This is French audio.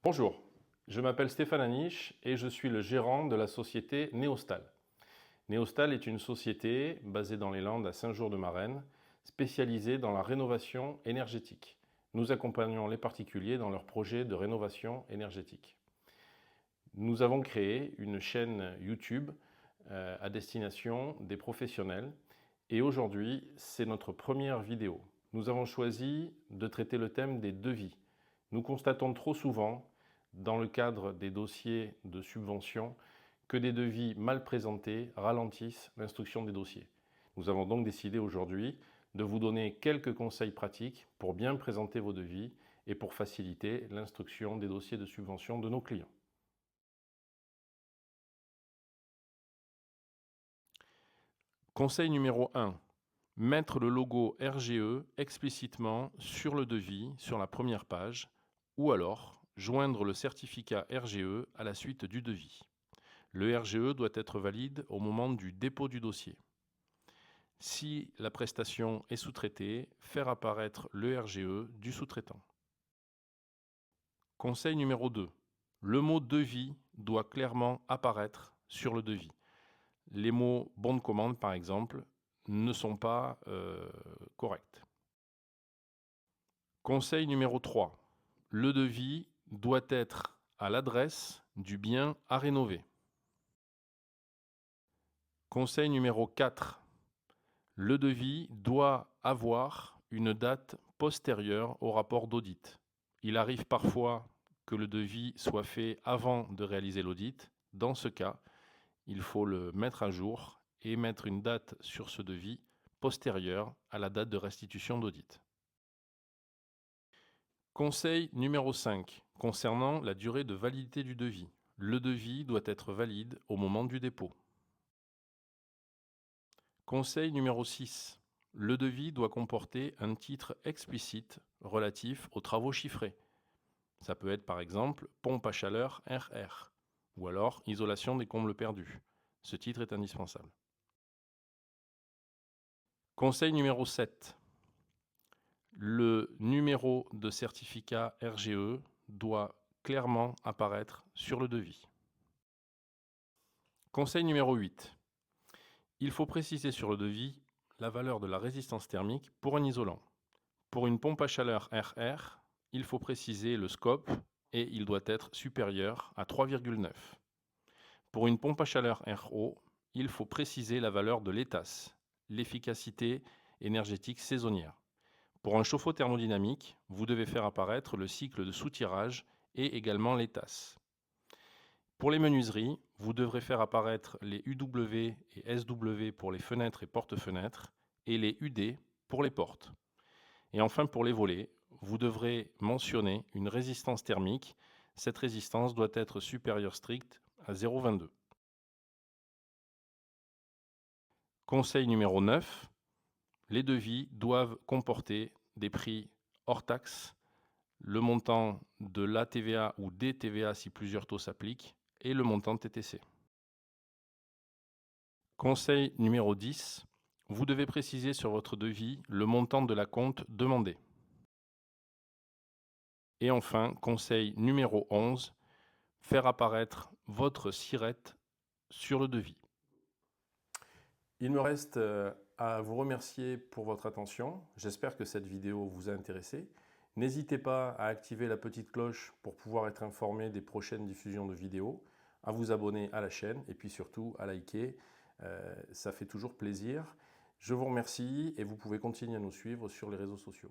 Bonjour, je m'appelle Stéphane Aniche et je suis le gérant de la société Neostal. Neostal est une société basée dans les Landes à Saint-Jour-de-Marennes, spécialisée dans la rénovation énergétique. Nous accompagnons les particuliers dans leurs projets de rénovation énergétique. Nous avons créé une chaîne YouTube à destination des professionnels et aujourd'hui, c'est notre première vidéo. Nous avons choisi de traiter le thème des devis. Nous constatons trop souvent, dans le cadre des dossiers de subvention, que des devis mal présentés ralentissent l'instruction des dossiers. Nous avons donc décidé aujourd'hui de vous donner quelques conseils pratiques pour bien présenter vos devis et pour faciliter l'instruction des dossiers de subvention de nos clients. Conseil numéro 1. Mettre le logo RGE explicitement sur le devis sur la première page ou alors joindre le certificat RGE à la suite du devis. Le RGE doit être valide au moment du dépôt du dossier. Si la prestation est sous-traitée, faire apparaître le RGE du sous-traitant. Conseil numéro 2. Le mot devis doit clairement apparaître sur le devis. Les mots bon de commande, par exemple, ne sont pas corrects. Conseil numéro 3. Le devis doit être à l'adresse du bien à rénover. Conseil numéro 4. Le devis doit avoir une date postérieure au rapport d'audit. Il arrive parfois que le devis soit fait avant de réaliser l'audit. Dans ce cas, il faut le mettre à jour et mettre une date sur ce devis postérieure à la date de restitution d'audit. Conseil numéro 5, concernant la durée de validité du devis. Le devis doit être valide au moment du dépôt. Conseil numéro 6, le devis doit comporter un titre explicite relatif aux travaux chiffrés. Ça peut être par exemple pompe à chaleur RR ou alors isolation des combles perdus. Ce titre est indispensable. Conseil numéro 7. Le numéro de certificat RGE doit clairement apparaître sur le devis. Conseil numéro 8. Il faut préciser sur le devis la valeur de la résistance thermique pour un isolant. Pour une pompe à chaleur RR, il faut préciser le scope et il doit être supérieur à 3,9. Pour une pompe à chaleur RO, il faut préciser la valeur de l'ETAS, l'efficacité énergétique saisonnière. Pour un chauffe-eau thermodynamique, vous devez faire apparaître le cycle de soutirage et également l'ETAS. Pour les menuiseries, vous devrez faire apparaître les UW et SW pour les fenêtres et porte-fenêtres et les UD pour les portes. Et enfin, pour les volets, vous devrez mentionner une résistance thermique. Cette résistance doit être supérieure stricte à 0,22. Conseil numéro 9. Les devis doivent comporter des prix hors taxe, le montant de la TVA ou des TVA si plusieurs taux s'appliquent et le montant de TTC. Conseil numéro 10. Vous devez préciser sur votre devis le montant de l'acompte demandé. Et enfin, conseil numéro 11. Faire apparaître votre SIRET sur le devis. Il me reste à vous remercier pour votre attention. J'espère que cette vidéo vous a intéressé. N'hésitez pas à activer la petite cloche pour pouvoir être informé des prochaines diffusions de vidéos, à vous abonner à la chaîne et puis surtout à liker. Ça fait toujours plaisir. Je vous remercie et vous pouvez continuer à nous suivre sur les réseaux sociaux.